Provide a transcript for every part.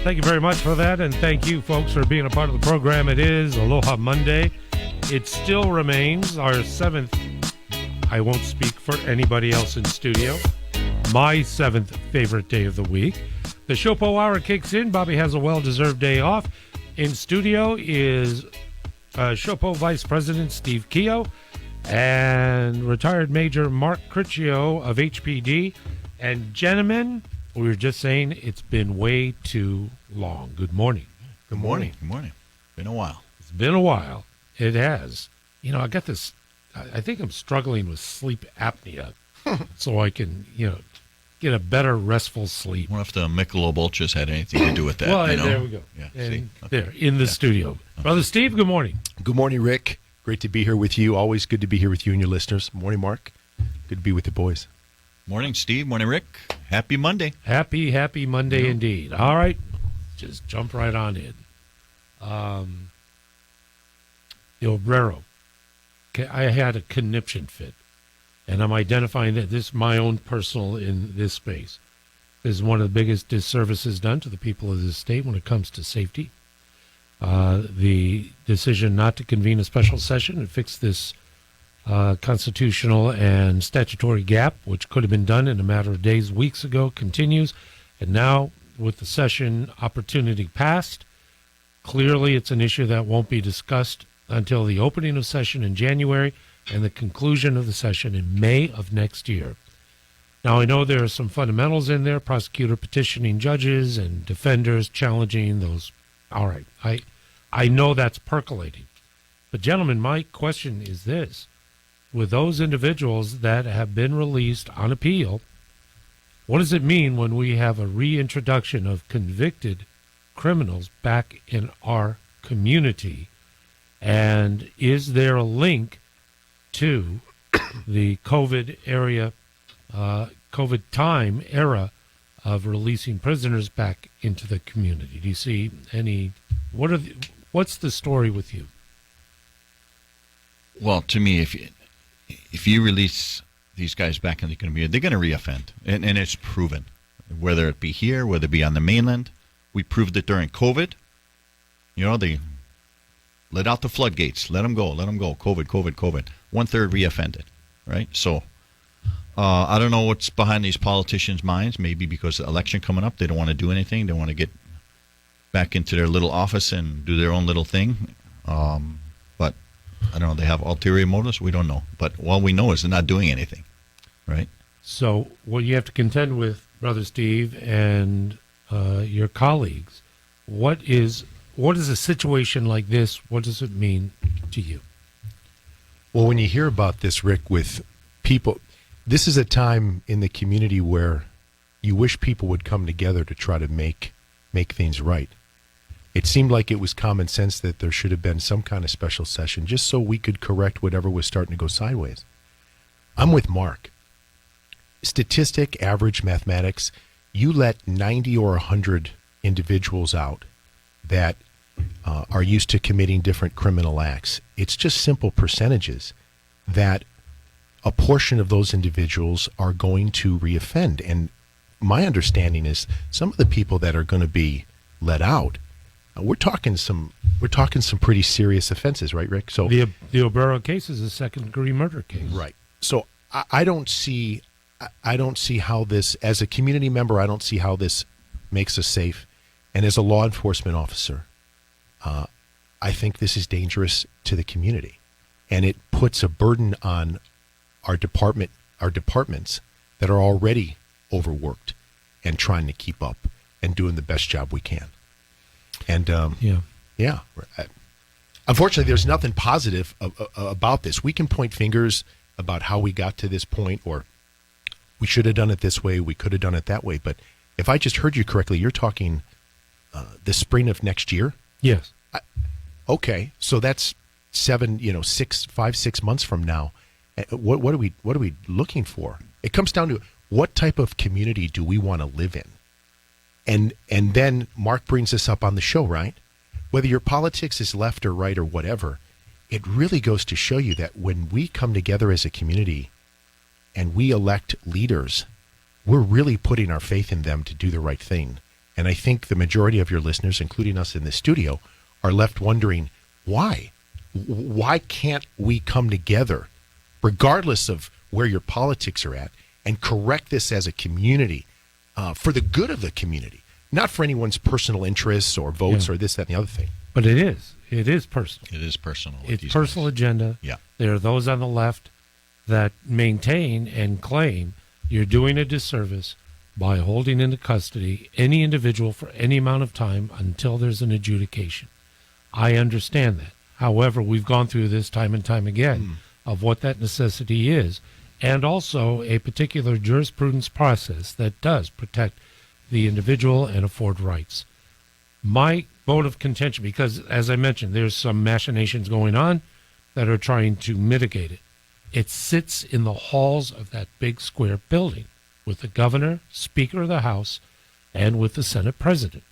Thank you very much for that, and thank you, folks, for being a part of the program. It is Aloha Monday. It still remains our seventh, I won't speak for anybody else in studio, my seventh favorite day of the week. The SHOPO hour kicks in. Bobby has a well-deserved day off. In studio is SHOPO Vice President Steve Keogh and retired Major Mark Criccio of HPD. And gentlemen, we were just saying it's been way too long. Good morning. Good morning. Good morning. Been a while. It's been a while. It has. You know, I got this, I think I'm struggling with sleep apnea so I can, get a better restful sleep. I wonder if the Michelob Ultras had anything to do with that. Well, there we go. Yeah, and there, in the studio. Brother Steve, good morning. Good morning, Rick. Great to be here with you. Always good to be here with you and your listeners. Morning, Mark. Good to be with the boys. Morning, Steve. Morning, Rick. Happy Monday. Happy Monday indeed. All right. Just jump right on in. The Obrero. I had a conniption fit, and I'm identifying that this is my own personal in this space. This is one of the biggest disservices done to the people of this state when it comes to safety. The decision not to convene a special session and fix this constitutional and statutory gap, which could have been done in a matter of days, weeks ago, continues. And now, with the session opportunity passed, clearly it's an issue that won't be discussed until the opening of session in January and the conclusion of the session in May of next year. Now, I know there are some fundamentals in there, prosecutor petitioning judges and defenders challenging those. All right, I know that's percolating. But, gentlemen, my question is this. With those individuals that have been released on appeal, what does it mean when we have a reintroduction of convicted criminals back in our community? And is there a link to the COVID time era of releasing prisoners back into the community? Do you see any? What's the story with you? Well, to me, if you release these guys back in the community, they're going to reoffend, and it's proven. Whether it be here, whether it be on the mainland, we proved it during COVID. They let out the floodgates. Let them go. COVID. 1/3 reoffended, right? So I don't know what's behind these politicians' minds. Maybe because the election coming up, they don't want to do anything. They want to get back into their little office and do their own little thing. But I don't know. They have ulterior motives. We don't know. But all we know is they're not doing anything, right? So what you have to contend with, Brother Steve, and your colleagues, what is a situation like this? What does it mean to you? Well, when you hear about this, Rick, with people, this is a time in the community where you wish people would come together to try to make things right. It seemed like it was common sense that there should have been some kind of special session just so we could correct whatever was starting to go sideways. I'm with Mark. Statistic, average mathematics, you let 90 or 100 individuals out that are used to committing different criminal acts. It's just simple percentages that a portion of those individuals are going to reoffend. And my understanding is some of the people that are going to be let out, we're talking some pretty serious offenses, right, Rick? So the Obrero case is a second-degree murder case, right? So I don't see how this, as a community member, I don't see how this makes us safe. And as a law enforcement officer, I think this is dangerous to the community, and it puts a burden on our departments that are already overworked and trying to keep up and doing the best job we can. And unfortunately, there's nothing positive about this. We can point fingers about how we got to this point, or we should have done it this way, we could have done it that way. But if I just heard you correctly, you're talking the spring of next year? Yes. Okay, so that's 6 months from now. What are we looking for? It comes down to what type of community do we want to live in? And then Mark brings us up on the show, right? Whether your politics is left or right or whatever, it really goes to show you that when we come together as a community and we elect leaders, we're really putting our faith in them to do the right thing. And I think the majority of your listeners, including us in the studio, are left wondering why. Why can't we come together, regardless of where your politics are at, and correct this as a community for the good of the community, not for anyone's personal interests or votes or this, that, and the other thing. But it is. It is personal. It is personal. It's personal agenda. Yeah. There are those on the left that maintain and claim you're doing a disservice by holding into custody any individual for any amount of time until there's an adjudication. I understand that. However, we've gone through this time and time again of what that necessity is, and also a particular jurisprudence process that does protect the individual and afford rights. My vote of contention, because as I mentioned, there's some machinations going on that are trying to mitigate it. It sits in the halls of that big square building with the governor, Speaker of the House, and with the Senate President.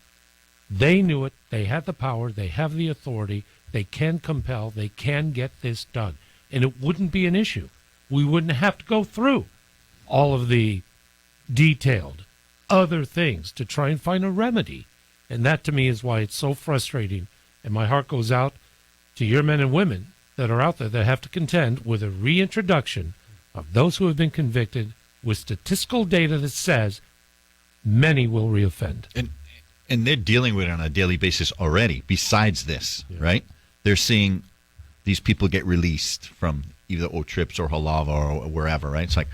They knew it. They had the power. They have the authority. They can compel. They can get this done. And it wouldn't be an issue. We wouldn't have to go through all of the detailed other things to try and find a remedy. And that, to me, is why it's so frustrating. And my heart goes out to your men and women that are out there that have to contend with a reintroduction of those who have been convicted with statistical data that says many will reoffend. And they're dealing with it on a daily basis already, besides this, right? They're seeing these people get released from either O-Trips or Halava or wherever, right? It's like,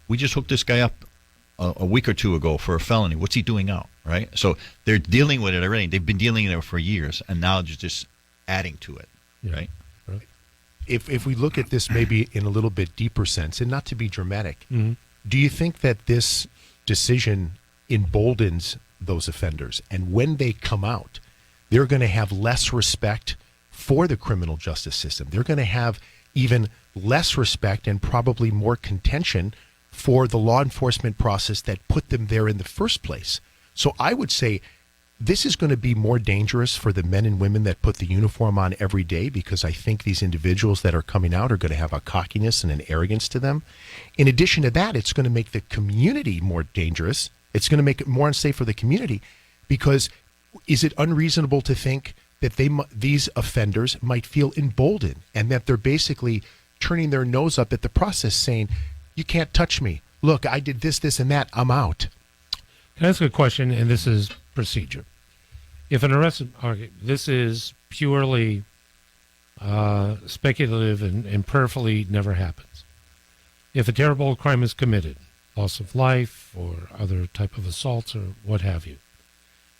we just hooked this guy up a week or two ago for a felony. What's he doing out, right? So they're dealing with it already. They've been dealing with it for years, and now they're just adding to it, right? If we look at this maybe in a little bit deeper sense, and not to be dramatic, do you think that this decision emboldens those offenders, and when they come out, they're going to have less respect for the criminal justice system? They're going to have even less respect and probably more contention for the law enforcement process that put them there in the first place. So I would say this is going to be more dangerous for the men and women that put the uniform on every day, because I think these individuals that are coming out are going to have a cockiness and an arrogance to them. In addition to that, it's going to make the community more dangerous. It's going to make it more unsafe for the community, because is it unreasonable to think that these offenders might feel emboldened and that they're basically turning their nose up at the process, saying, you can't touch me. Look, I did this, this, and that. I'm out. Can I ask a question? And this is procedure. If an arrest, this is purely speculative and prayerfully never happens. If a terrible crime is committed, loss of life or other type of assaults or what have you,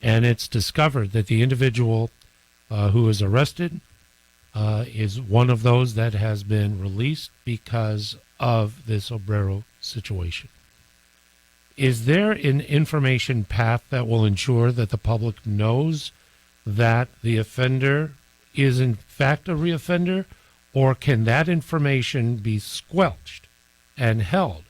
and it's discovered that the individual who is arrested is one of those that has been released because of this Obrero situation, is there an information path that will ensure that the public knows that the offender is in fact a reoffender, or can that information be squelched and held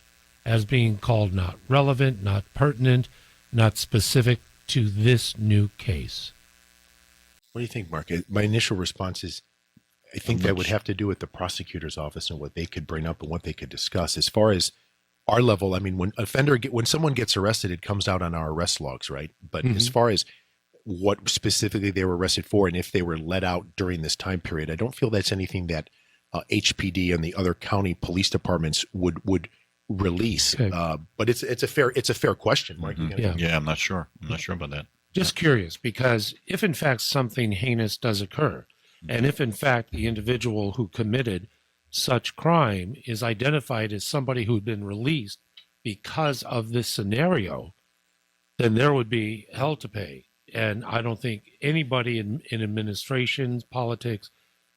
as being called not relevant, not pertinent, not specific to this new case? What do you think, Mark? My initial response is, I think that would have to do with the prosecutor's office and what they could bring up and what they could discuss. As far as our level, I mean, when someone gets arrested, it comes out on our arrest logs, right? But as far as what specifically they were arrested for and if they were let out during this time period, I don't feel that's anything that HPD and the other county police departments would release. Okay. But it's a fair question, Mark. Yeah, I'm not sure. I'm not sure about that. Just curious, because if in fact something heinous does occur, and if in fact the individual who committed such crime is identified as somebody who'd been released because of this scenario, then there would be hell to pay. And I don't think anybody in administration, politics,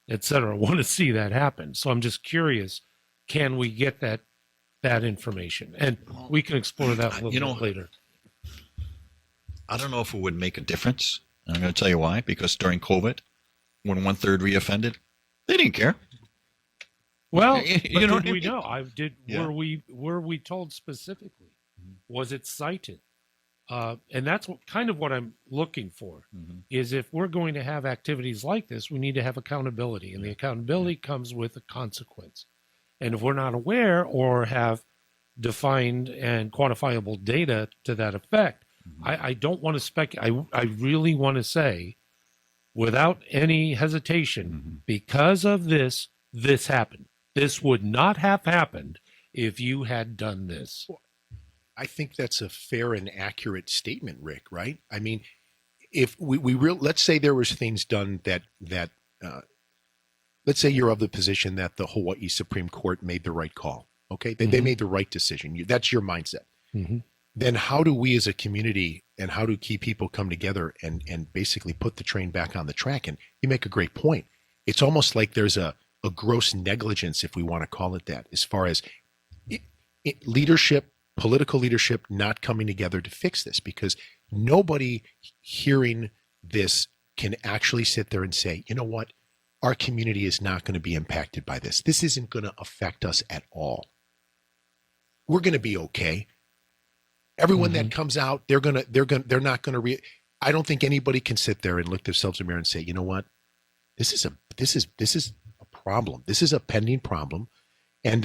etc., want to see that happen. So I'm just curious, can we get that information? And we can explore that a little bit later. I don't know if it would make a difference. And I'm going to tell you why. Because during COVID, when 1/3 reoffended, they didn't care. Well, you know, we know? Were we told specifically? Was it cited? And that's kind of what I'm looking for. Is if we're going to have activities like this, we need to have accountability, and the accountability comes with a consequence. And if we're not aware or have defined and quantifiable data to that effect, I don't want to speculate. I really want to say, without any hesitation, because of this, this happened. This would not have happened if you had done this. I think that's a fair and accurate statement, Rick. Right? I mean, if let's say there was things done that let's say you're of the position that the Hawaii Supreme Court made the right call. Okay, they made the right decision. That's your mindset. Then how do we as a community and how do key people come together and basically put the train back on the track? And you make a great point. It's almost like there's a gross negligence, if we want to call it that, as far as leadership, political leadership not coming together to fix this, because nobody hearing this can actually sit there and say, you know what, our community is not going to be impacted by this. This isn't going to affect us at all. We're going to be okay. Everyone that comes out, they're not going to I don't think anybody can sit there and look themselves in the mirror and say, you know what, this is a problem. This is a pending problem, and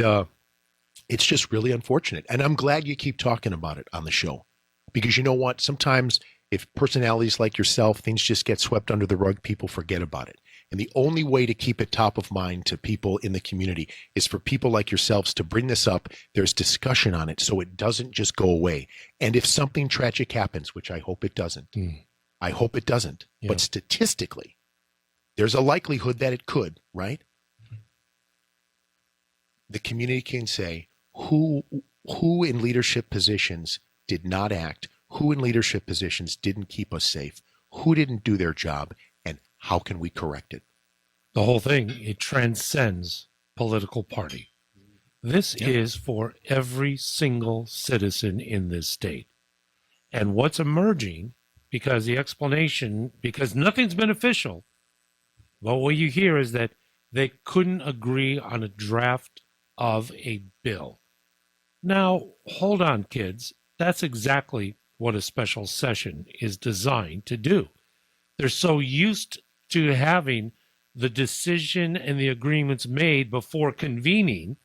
it's just really unfortunate. And I'm glad you keep talking about it on the show, because you know what, sometimes if personalities like yourself, things just get swept under the rug, people forget about it. And the only way to keep it top of mind to people in the community is for people like yourselves to bring this up. There's discussion on it so it doesn't just go away. And if something tragic happens, which I hope it doesn't, I hope it doesn't. Yeah. But statistically, there's a likelihood that it could, right? The community can say who in leadership positions did not act, who in leadership positions didn't keep us safe, who didn't do their job, and how can we correct it? The whole thing, it transcends political party. This is for every single citizen in this state. And what's emerging, because the explanation, because nothing's been official, but what you hear is that they couldn't agree on a draft of a bill. Now, hold on, kids. That's exactly what a special session is designed to do. They're so used to having the decision and the agreements made before convening.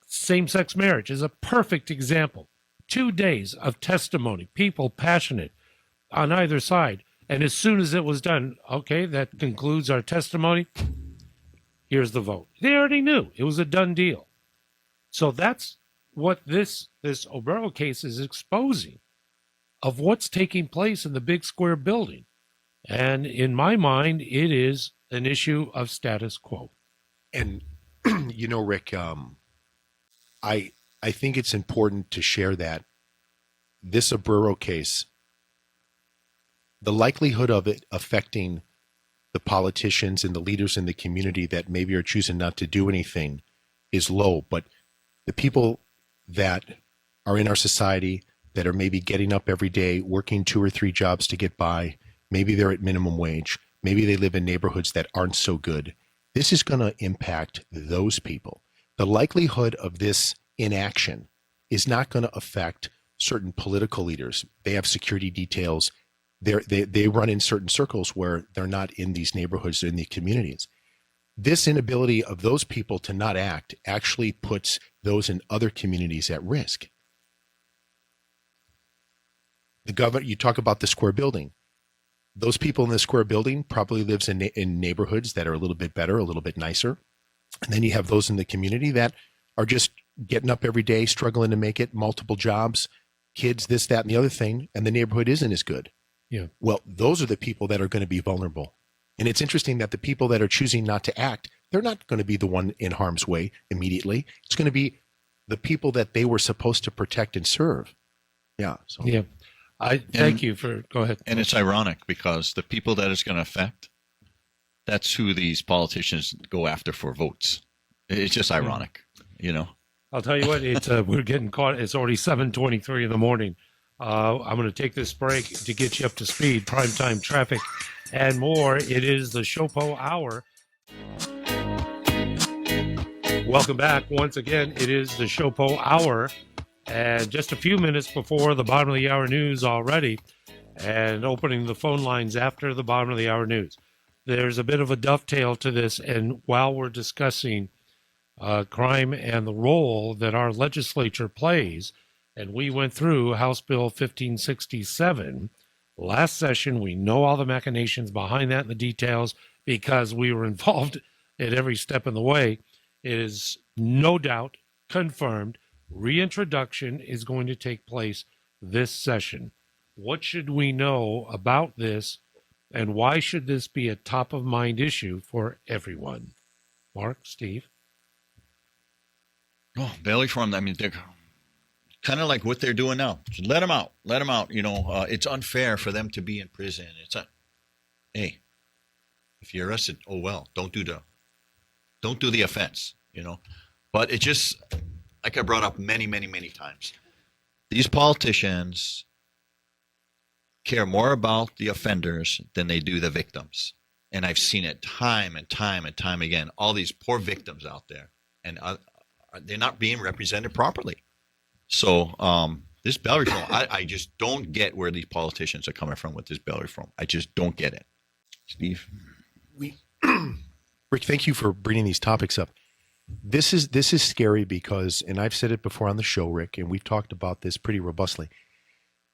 Same-sex marriage is a perfect example. 2 days of testimony, people passionate on either side. And as soon as it was done, okay, that concludes our testimony. Here's the vote. They already knew. It was a done deal. So that's what this Obrero case is exposing, of what's taking place in the big square building. And in my mind, it is an issue of status quo. And, you know, Rick, I think it's important to share that this Obrero case, the likelihood of it affecting the politicians and the leaders in the community that maybe are choosing not to do anything is low. But the people that are in our society that are maybe getting up every day, working 2 or 3 jobs to get by, maybe they're at minimum wage, maybe they live in neighborhoods that aren't so good, this is going to impact those people. The likelihood of this inaction is not going to affect certain political leaders. They have security details. They run in certain circles where they're not in these neighborhoods or in the communities. This inability of those people to not act actually puts those in other communities at risk. The governor, you talk about the square building. Those people in the square building probably lives in neighborhoods that are a little bit better, a little bit nicer. And then you have those in the community that are just getting up every day, struggling to make it, multiple jobs, kids, this, that, and the other thing, and the neighborhood isn't as good. Yeah. Well, those are the people that are going to be vulnerable. And it's interesting that the people that are choosing not to act, they're not going to be the one in harm's way immediately. It's going to be the people that they were supposed to protect and serve. Yeah. So. Yeah. Thank you for, go ahead. And it's ironic because the people that it's going to affect, that's who these politicians go after for votes. It's just ironic, you know. I'll tell you what, it's we're getting caught. It's already 7:23 in the morning. I'm going to take this break to get you up to speed. Primetime traffic and more. It is the SHOPO Hour. Welcome back. Once again, it is the SHOPO Hour. And just a few minutes before the bottom of the hour news already, and opening the phone lines after the bottom of the hour news. There's a bit of a dovetail to this, and while we're discussing crime and the role that our legislature plays, And we went through House Bill 1567 last session. We know all the machinations behind that and the details because we were involved at every step of the way. It is no doubt confirmed. Reintroduction is going to take place this session. What should we know about this, and why should this be a top of mind issue for everyone? Mark, Steve? Oh, bail reform. I mean, they're kind of like what they're doing now. Just let them out. Let them out. You know, it's unfair for them to be in prison. Hey, if you're arrested, oh well. Don't do the offense. You know, but it just, like I brought up many times, these politicians care more about the offenders than they do the victims. And I've seen it time and time again. All these poor victims out there, and they're not being represented properly. So this bail reform, I just don't get where these politicians are coming from with this bail reform. I just don't get it. Steve? Rick, thank you for bringing these topics up. This is scary because, and I've said it before on the show, Rick, and we've talked about this pretty robustly.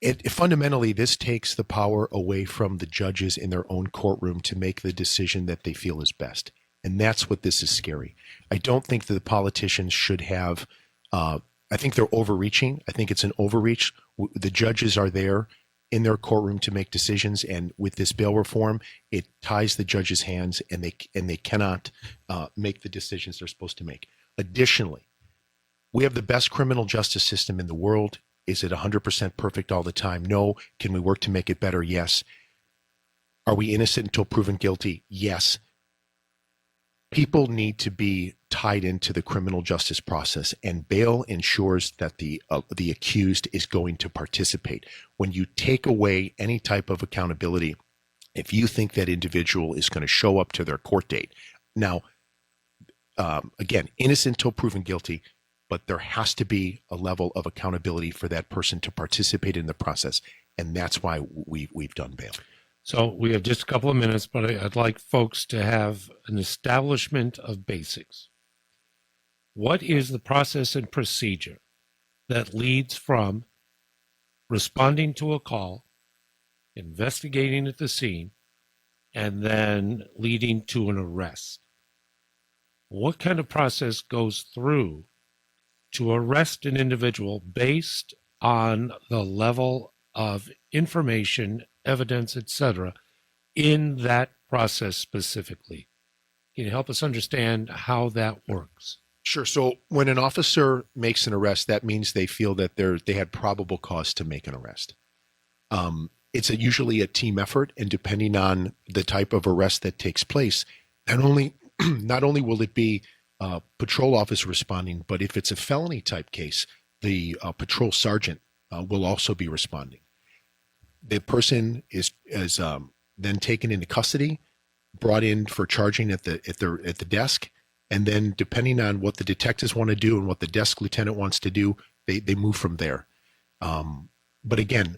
It fundamentally, this takes the power away from the judges in their own courtroom to make the decision that they feel is best. And that's what this is scary. I don't think that the politicians should have, I think they're overreaching. I think it's an overreach. The judges are there in their courtroom to make decisions. And with this bail reform, it ties the judges' hands and they cannot make the decisions they're supposed to make. Additionally, we have the best criminal justice system in the world. Is it 100% perfect all the time? No. Can we work to make it better? Yes. Are we innocent until proven guilty? Yes. People need to be tied into the criminal justice process, and bail ensures that the accused is going to participate. When you take away any type of accountability, if you think that individual is going to show up to their court date, now, again, innocent until proven guilty, but there has to be a level of accountability for that person to participate in the process, and that's why we've done bail. So we have just a couple of minutes, but I'd like folks to have an establishment of basics. What is the process and procedure that leads from responding to a call, investigating at the scene, and then leading to an arrest? What kind of process goes through to arrest an individual based on the level of information, evidence, etc., in that process specifically? Can you help us understand how that works? Sure. So when an officer makes an arrest, that means they feel that they had probable cause to make an arrest. It's usually a team effort, and depending on the type of arrest that takes place, not only will it be patrol officer responding, but if it's a felony type case, the patrol sergeant will also be responding. The person is then taken into custody, brought in for charging at the desk, and then depending on what the detectives want to do and what the desk lieutenant wants to do, they move from there. But again,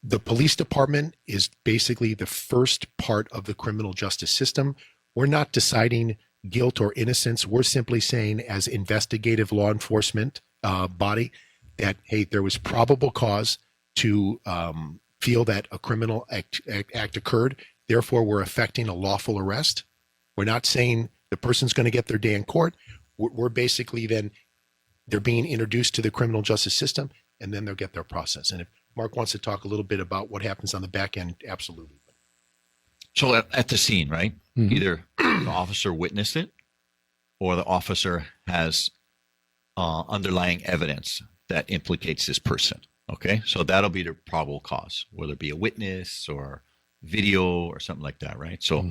the police department is basically the first part of the criminal justice system. We're not deciding guilt or innocence. We're simply saying, as investigative law enforcement body, that, hey, there was probable cause to feel that a criminal act occurred. Therefore, we're effecting a lawful arrest. We're not saying the person's going to get their day in court. We're basically then, they're being introduced to the criminal justice system, and then they'll get their process. And if Mark wants to talk a little bit about what happens on the back end, absolutely. So at the scene, right? Mm-hmm. Either the officer witnessed it or the officer has underlying evidence that implicates this person. Okay, so that'll be the probable cause, whether it be a witness or video or something like that, right? So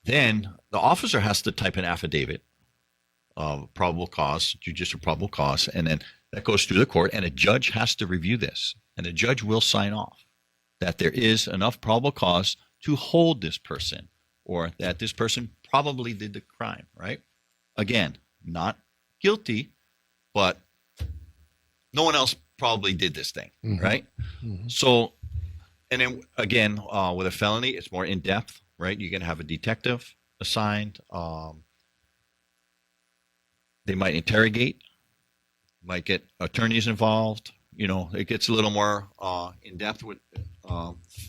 then the officer has to type an affidavit of probable cause, judicial probable cause, and then that goes through the court, and a judge has to review this, and the judge will sign off that there is enough probable cause to hold this person, or that this person probably did the crime, right? Again, not guilty, but no one else probably did this thing, right? Mm-hmm. So, and then again, with a felony, it's more in depth, right? You're going to have a detective assigned. They might interrogate. Might get attorneys involved. It gets a little more in depth with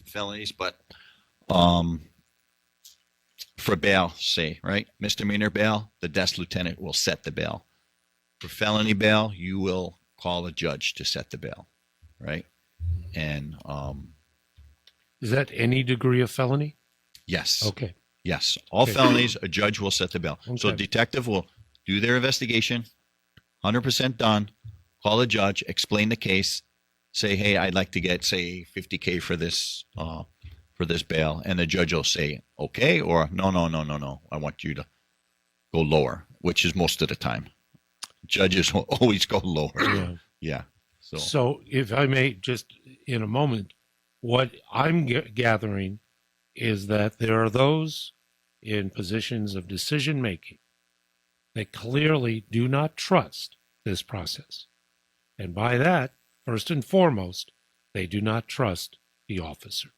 felonies, but for bail, say, right? Misdemeanor bail, the desk lieutenant will set the bail. For felony bail, you will call a judge to set the bail, right? And Is that any degree of felony? yes. Okay. Yes. All Okay. felonies, a judge will set the bail. So a Okay. detective will do their investigation, 100% done, call a judge, explain the case, say, hey, I'd like to get, say, $50K for this bail. And the judge will say, okay, or no, I want you to go lower, which is most of the time. Judges will always go lower. Yeah. Yeah. So if I may, just in a moment, what I'm gathering is that there are those in positions of decision making that clearly do not trust this process. And by that, first and foremost, they do not trust the officer.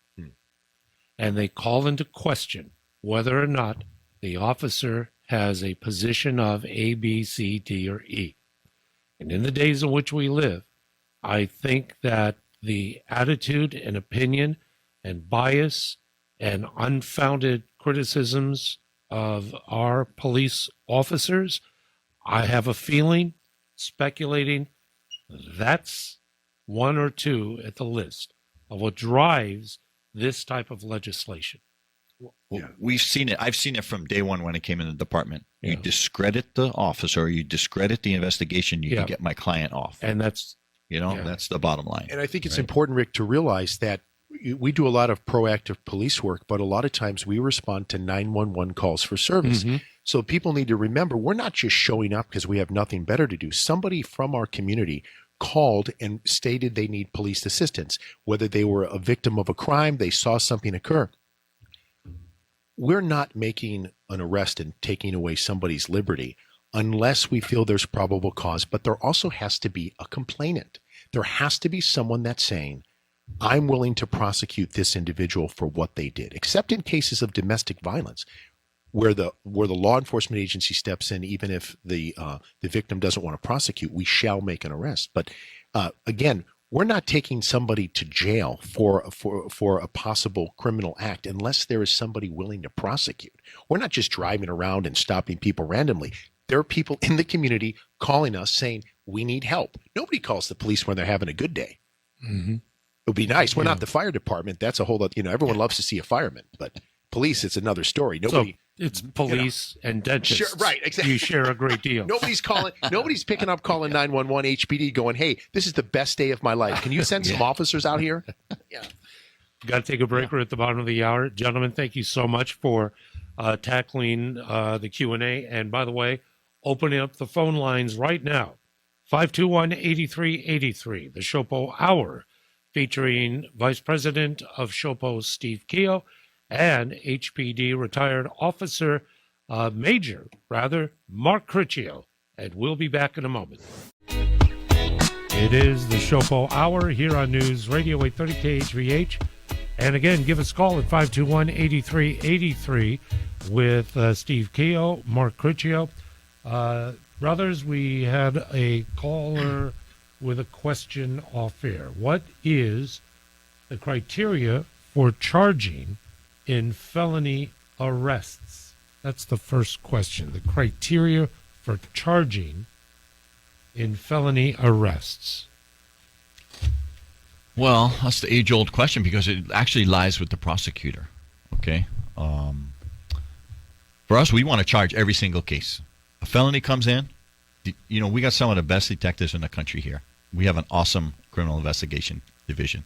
And they call into question whether or not the officer has a position of A, B, C, D, or E. And in the days in which we live, I think that the attitude and opinion and bias and unfounded criticisms of our police officers, I have a feeling, speculating, that's one or two at the list of what drives this type of legislation. Well, we've seen it. I've seen it from day one when I came in the department. Yeah. You discredit the officer, you discredit the investigation, you can get my client off. And that's, That's the bottom line. And I think it's important, Rick, to realize that we do a lot of proactive police work, but a lot of times we respond to 911 calls for service. So people need to remember, we're not just showing up because we have nothing better to do. Somebody from our community called and stated they need police assistance, whether they were a victim of a crime, they saw something occur. We're not making an arrest and taking away somebody's liberty unless we feel there's probable cause, but there also has to be a complainant. There has to be someone that's saying, I'm willing to prosecute this individual for what they did, except in cases of domestic violence, where the law enforcement agency steps in, even if the victim doesn't want to prosecute, we shall make an arrest. But again, we're not taking somebody to jail for a possible criminal act unless there is somebody willing to prosecute. We're not just driving around and stopping people randomly. There are people in the community calling us saying, we need help. Nobody calls the police when they're having a good day. It would be nice. We're not the fire department. That's a whole lot. Everyone loves to see a fireman, but police, it's another story. Nobody. so it's police and dentists. Sure, right, exactly. You share a great deal. Nobody's picking up calling 911 HPD going, hey, this is the best day of my life. Can you send some officers out here? Yeah. Got to take a break. We're at the bottom of the hour. Gentlemen, thank you so much for tackling the Q&A. And by the way, opening up the phone lines right now. 521-8383, the SHOPO Hour, featuring Vice President of SHOPO, Steve Keogh, and HPD retired officer, Mark Criccio. And we'll be back in a moment. It is the SHOPO Hour here on News Radio 830 KHVH. And again, give us a call at 521-8383 with Steve Keogh, Mark Criccio. Brothers, we had a caller with a question off air. What is the criteria for charging in felony arrests? That's the first question. The criteria for charging in felony arrests. Well, that's the age-old question because it actually lies with the prosecutor. Okay. For us, we want to charge every single case. A felony comes in, we got some of the best detectives in the country here. We have an awesome criminal investigation division.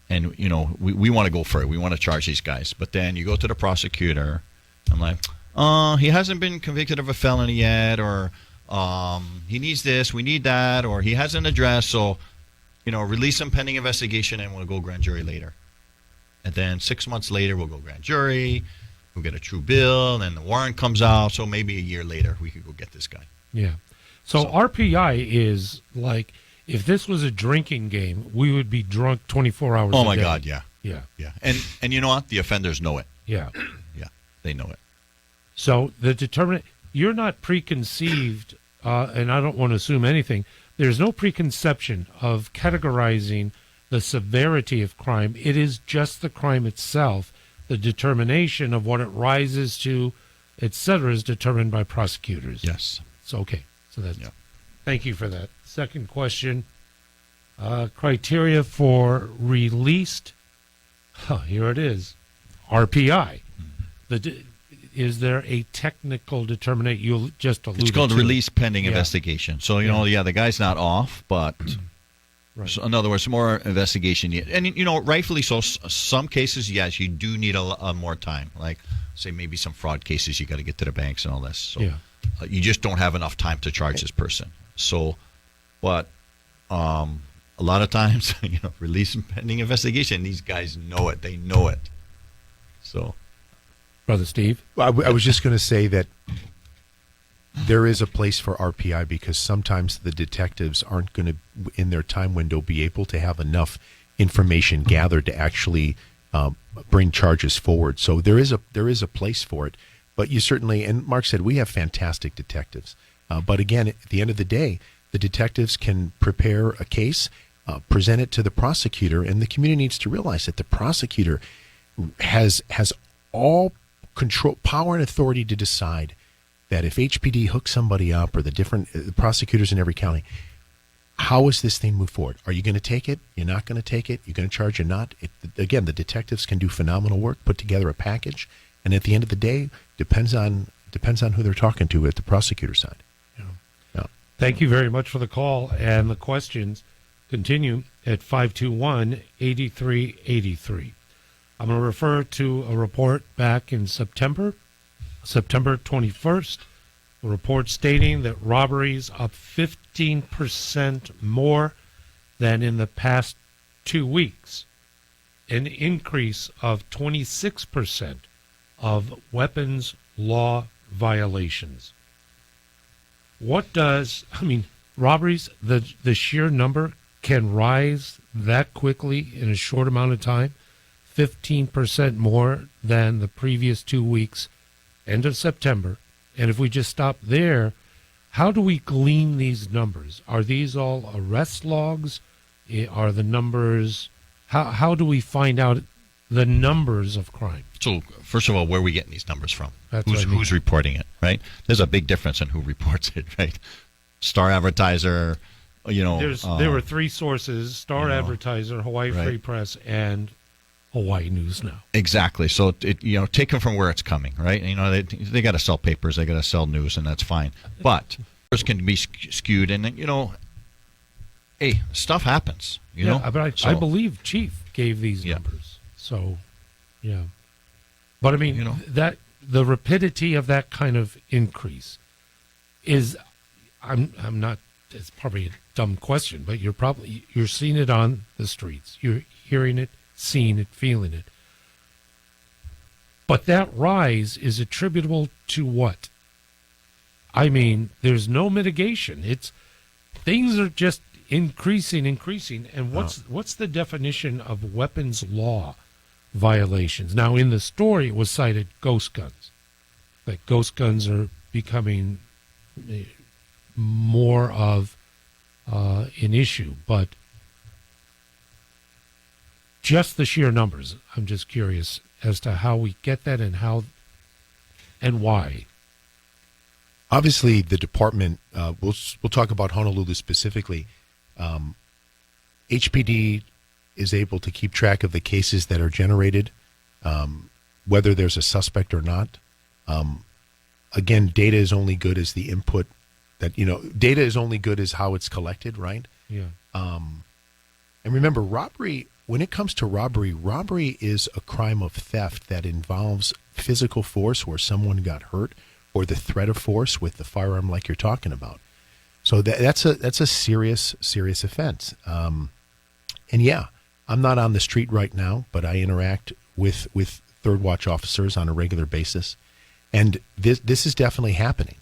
And, we want to go for it. We want to charge these guys. But then you go to the prosecutor. I'm like, he hasn't been convicted of a felony yet, or he needs this, we need that, or he hasn't addressed. So, release him pending investigation and we'll go grand jury later. And then 6 months later, we'll go grand jury. We'll get a true bill, and then the warrant comes out. So maybe a year later, we could go get this guy. Yeah. So RPI is like, if this was a drinking game, we would be drunk 24 hours a day. Oh, my God, yeah. Yeah. Yeah. And you know what? The offenders know it. Yeah. Yeah, they know it. So you're not preconceived, and I don't want to assume anything, there's no preconception of categorizing the severity of crime. It is just the crime itself. The determination of what it rises to, etc., is determined by prosecutors. Yes. So, okay. So that's, Yeah. Thank you for that. Second question, criteria for released, here it is, RPI. Is there a technical determination? You'll just allude It's called to release pending Yeah. investigation. So, the guy's not off, but Right. so in other words, more investigation. And, rightfully so. Some cases, yes, you do need a more time. Like, say, maybe some fraud cases, you got to get to the banks and all this. So Yeah. you just don't have enough time to charge this person. So, but a lot of times, release pending investigation, these guys know it. They know it. So. Brother Steve? I was just going to say that there is a place for RPI because sometimes the detectives aren't going to, in their time window, be able to have enough information gathered to actually bring charges forward. So there is a place for it. But you certainly, and Mark said, we have fantastic detectives. But again, at the end of the day, the detectives can prepare a case, present it to the prosecutor, and the community needs to realize that the prosecutor has all control, power, and authority to decide that if HPD hooks somebody up or the different prosecutors in every county, how is this thing move forward? Are you going to take it? You're not going to take it? You're going to charge or not? Again, the detectives can do phenomenal work, put together a package, and at the end of the day, depends on who they're talking to at the prosecutor side. Yeah. Thank you very much for the call, and the questions continue at 521-8383. I'm going to refer to a report back in September 21st, a report stating that robberies up 15% more than in the past 2 weeks, an increase of 26% of weapons law violations. Robberies, the sheer number can rise that quickly in a short amount of time, 15% more than the previous 2 weeks, end of September. And if we just stop there, how do we glean these numbers? Are these all arrest logs? Are the numbers, how do we find out the numbers of crime? So, first of all, where are we getting these numbers from? That's what I mean. Who's reporting it, right? There's a big difference in who reports it, right? Star Advertiser, There were three sources: Star Advertiser, Hawaii right. Free Press, and Hawaii News Now. Exactly. So, take them from where it's coming, right? They got to sell papers, they got to sell news, and that's fine. But numbers can be skewed, and hey, stuff happens. But I believe Chief gave these numbers. So, yeah. But I mean, that the rapidity of that kind of increase is, I'm not. It's probably a dumb question, but you're seeing it on the streets. You're hearing it, seeing it, feeling it. But that rise is attributable to what? I mean, there's no mitigation. Things are just increasing. And what's the definition of weapons law violations? Now, in the story, it was cited ghost guns. That ghost guns are becoming more of an issue, but just the sheer numbers, I'm just curious as to how we get that and how and why. Obviously, the department, we'll talk about Honolulu specifically. HPD is able to keep track of the cases that are generated, whether there's a suspect or not. Again, data is only good as the input data is only good as how it's collected, right? Yeah. And remember, robbery, when it comes to robbery is a crime of theft that involves physical force where someone got hurt or the threat of force with the firearm like you're talking about. So that's a serious offense. And yeah, I'm not on the street right now, but I interact with third watch officers on a regular basis. And this is definitely happening.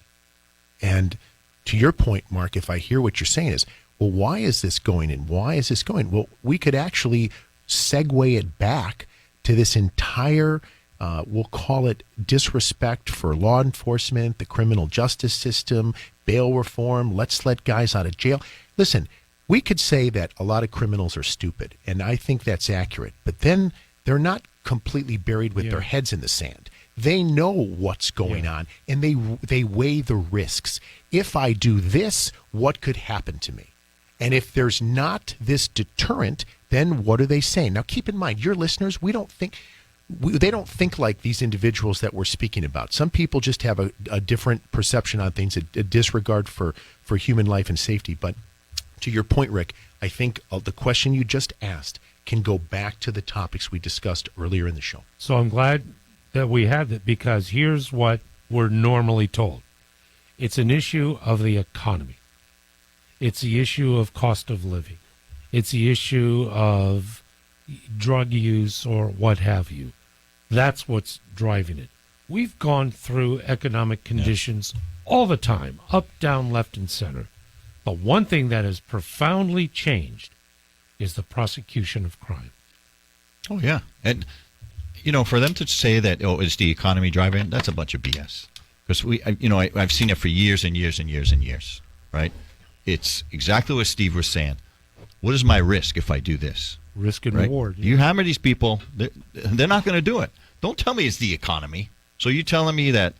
And to your point, Mark, if I hear what you're saying is, well, why is this going and why is this going? Well, we could actually segue it back to this entire, we'll call it disrespect for law enforcement, the criminal justice system, bail reform, let's let guys out of jail. listen, we could say that a lot of criminals are stupid, and I think that's accurate. But then they're not completely buried with their heads in the sand. They know what's going on, and they weigh the risks. If I do this, what could happen to me? And if there's not this deterrent, then what are they saying? Now, keep in mind, your listeners, they don't think like these individuals that we're speaking about. Some people just have a different perception on things, a disregard for human life and safety. But to your point, Rick, I think the question you just asked can go back to the topics we discussed earlier in the show. So I'm glad that we had that, because here's what we're normally told. It's an issue of the economy. It's the issue of cost of living. It's the issue of drug use or what have you. That's what's driving it. We've gone through economic conditions all the time, up, down, left, and center. But one thing that has profoundly changed is the prosecution of crime. Oh, yeah. And, for them to say that, it's the economy driving it, that's a bunch of BS. Because I've seen it for years and years and years and years, right? It's exactly what Steve was saying. What is my risk if I do this? Risk and right? reward. You hammer these people, they're not going to do it. Don't tell me it's the economy. So you're telling me that,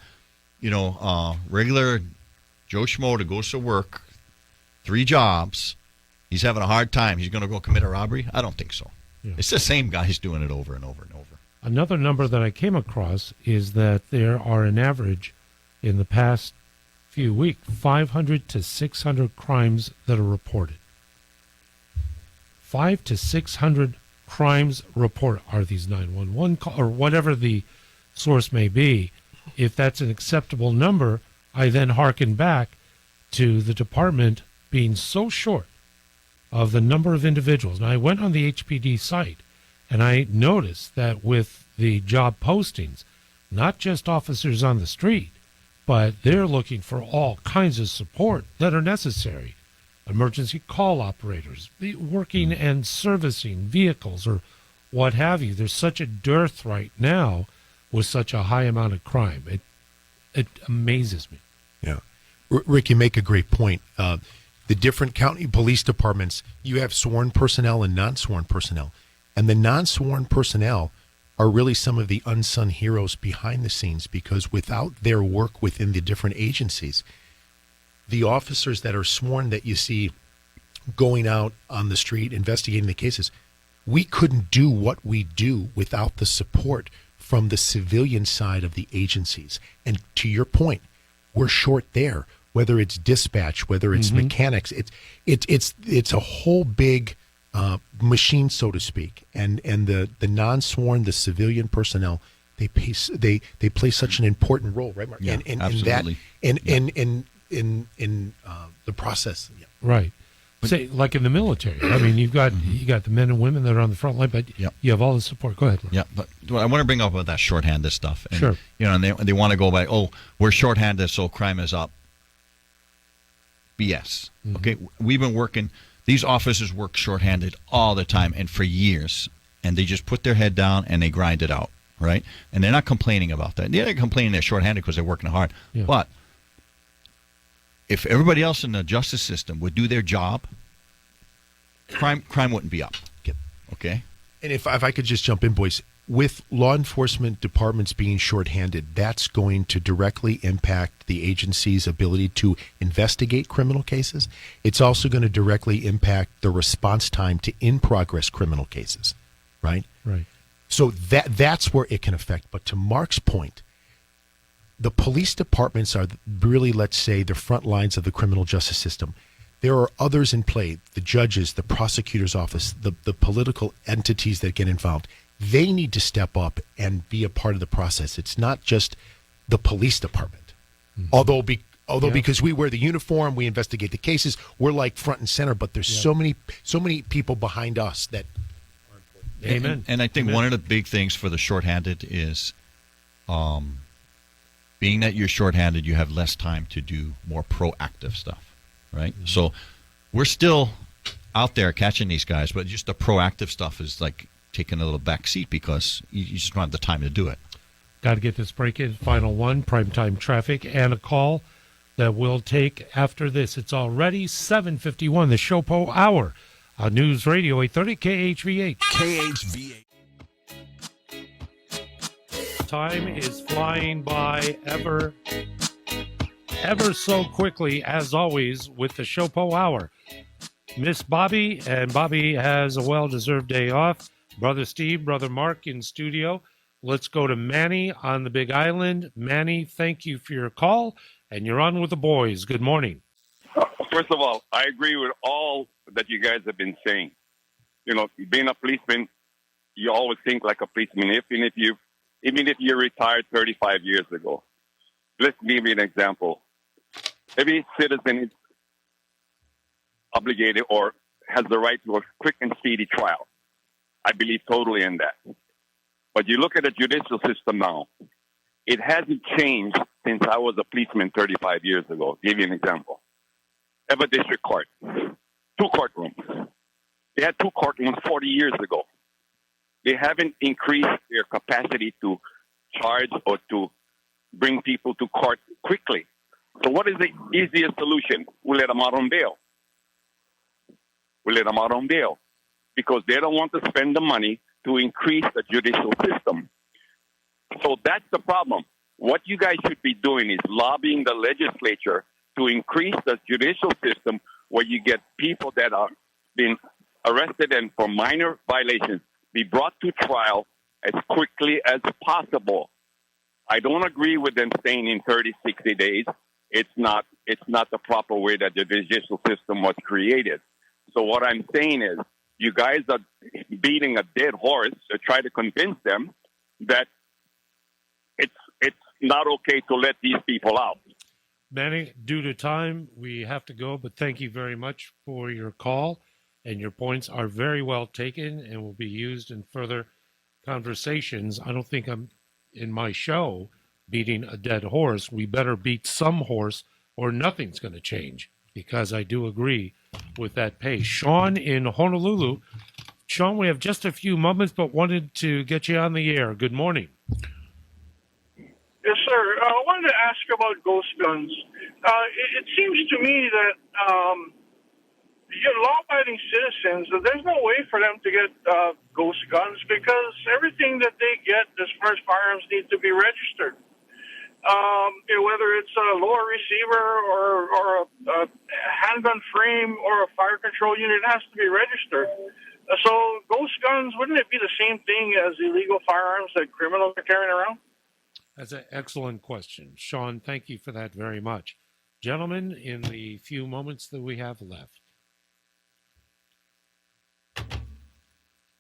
regular Joe Schmo that goes to work, 3 jobs, he's having a hard time, he's going to go commit a robbery? I don't think so. Yeah. It's the same guys doing it over and over and over. Another number that I came across is that there are an average in the past few weeks, 500 to 600 crimes that are reported. 500 to 600 crimes reported. Are these 911 or whatever the source may be? If that's an acceptable number, I then hearken back to the department being so short of the number of individuals. And I went on the HPD site, and I noticed that with the job postings, not just officers on the street, but they're looking for all kinds of support that are necessary. Emergency call operators, working and servicing vehicles or what have you. There's such a dearth right now with such a high amount of crime. It amazes me. Yeah. Rick, you make a great point. The different county police departments, you have sworn personnel and non-sworn personnel. And the non-sworn personnel are really some of the unsung heroes behind the scenes, because without their work within the different agencies, the officers that are sworn that you see going out on the street investigating the cases, we couldn't do what we do without the support from the civilian side of the agencies. And to your point, we're short there. Whether it's dispatch, whether it's mechanics, it's a whole big machine, so to speak. And the non-sworn, the civilian personnel, they play such an important role, right, Mark? Yeah, absolutely. In the process. Yeah. Right. Say, like in the military. I mean, you got the men and women that are on the front line, but you have all the support. Go ahead. Yeah, but I want to bring up about that shorthanded stuff. And, sure. And they want to go by, we're shorthanded, so crime is up. BS. Okay, we've been working. These officers work shorthanded all the time and for years, and they just put their head down and they grind it out, right? And they're not complaining about that. They're not complaining they're shorthanded because they're working hard. Yeah. But if everybody else in the justice system would do their job, crime wouldn't be up. Yep. Okay. And if I could just jump in, boys, with law enforcement departments being shorthanded, that's going to directly impact the agency's ability to investigate criminal cases. It's also going to directly impact the response time to in-progress criminal cases, right? Right. So that's where it can affect. But to Mark's point, the police departments are really, let's say, the front lines of the criminal justice system. There are others in play, the judges, the prosecutor's office, the political entities that get involved. They need to step up and be a part of the process. It's not just the police department. Although because we wear the uniform, we investigate the cases, we're like front and center, but there's so many people behind us that are important. Amen. And I think one of the big things for the shorthanded is being that you're shorthanded, you have less time to do more proactive stuff, right? So we're still out there catching these guys, but just the proactive stuff is like taking a little back seat because you just don't have the time to do it. Got to get this break in. Final one, primetime traffic and a call. that we'll take after this. It's already 7:51, the SHOPO Hour on News Radio 830 KHVH. KHVH. Time is flying by ever so quickly, as always, with the SHOPO Hour. Miss Bobby, and Bobby has a well-deserved day off. Brother Steve, Brother Mark in studio. Let's go to Manny on the Big Island. Manny, thank you for your call, and you're on with the boys. Good morning. First of all, I agree with all that you guys have been saying. You know, being a policeman, you always think like a policeman, even if you're retired 35 years ago. Let's give you an example. Every citizen is obligated or has the right to a quick and speedy trial. I believe totally in that. But you look at the judicial system now, it hasn't changed since I was a policeman 35 years ago. Give you an example. Ever District Court, 2 courtrooms. They had 2 courtrooms 40 years ago. They haven't increased their capacity to charge or to bring people to court quickly. So what is the easiest solution? We let them out on bail. We let them out on bail because they don't want to spend the money to increase the judicial system. So that's the problem. What you guys should be doing is lobbying the legislature to increase the judicial system where you get people that are being arrested and for minor violations be brought to trial as quickly as possible. I don't agree with them saying in 30, 60 days. It's not the proper way that the judicial system was created. So what I'm saying is you guys are beating a dead horse to try to convince them that it's not okay to let these people out. Manny, due to time, we have to go, but thank you very much for your call, and your points are very well taken and will be used in further conversations. I don't think I'm, in my show, beating a dead horse. We better beat some horse or nothing's going to change, because I do agree with that pace. Sean in Honolulu. Sean, we have just a few moments, but wanted to get you on the air. Good morning. Yes, sir. I wanted to ask about ghost guns. It seems to me that law-abiding citizens, there's no way for them to get ghost guns because everything that they get as far as firearms need to be registered. Whether it's a lower receiver or a handgun frame or a fire control unit, it has to be registered. So ghost guns, wouldn't it be the same thing as illegal firearms that criminals are carrying around? That's an excellent question. Sean, thank you for that very much. Gentlemen, in the few moments that we have left.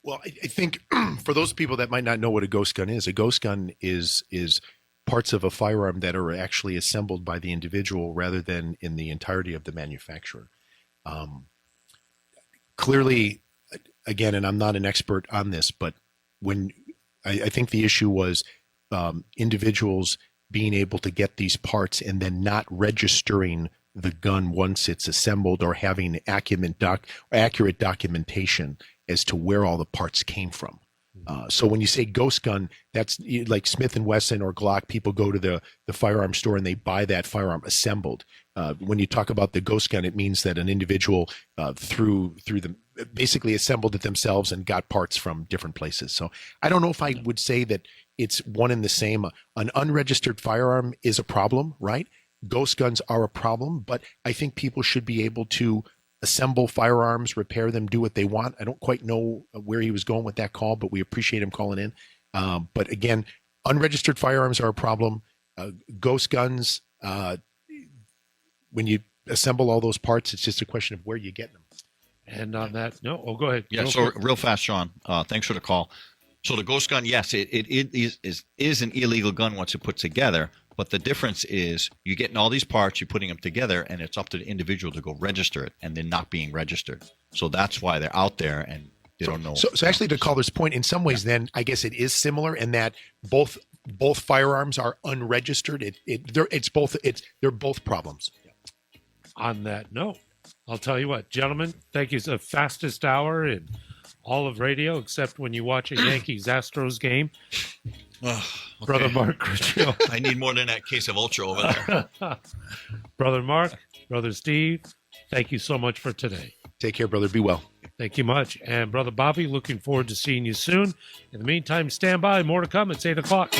Well, I think for those people that might not know what a ghost gun is parts of a firearm that are actually assembled by the individual rather than in the entirety of the manufacturer. Clearly, again, and I'm not an expert on this, but when I think the issue was individuals being able to get these parts and then not registering the gun once it's assembled or having accurate documentation as to where all the parts came from. So when you say ghost gun, that's like Smith & Wesson or Glock. People go to the firearm store and they buy that firearm assembled. When you talk about the ghost gun, it means that an individual through the basically assembled it themselves and got parts from different places. So I don't know if I would say that it's one and the same. An unregistered firearm is a problem, right? Ghost guns are a problem, but I think people should be able to assemble firearms, repair them, do what they want. I don't quite know where he was going with that call, but we appreciate him calling in. But again, unregistered firearms are a problem. Ghost guns, when you assemble all those parts, it's just a question of where you get them. And on that, go ahead. Yeah, real fast, Sean. Thanks for the call. So the ghost gun, yes, it is an illegal gun once it puts together. But the difference is you're getting all these parts, you're putting them together, and it's up to the individual to go register it, and they're not being registered. So that's why they're out there and they don't know. So actually, to caller's point, in some ways, then I guess it is similar in that both firearms are unregistered. They're both problems. On that note, I'll tell you what, gentlemen, thank you. It's the fastest hour in all of radio, except when you watch a Yankees-Astros game. Okay. Brother Mark Crucio. I need more than that case of Ultra over there. Brother Mark, Brother Steve, thank you so much for today. Take care, brother. Be well. Thank you much. And Brother Bobby, looking forward to seeing you soon. In the meantime, stand by. More to come. It's 8 o'clock.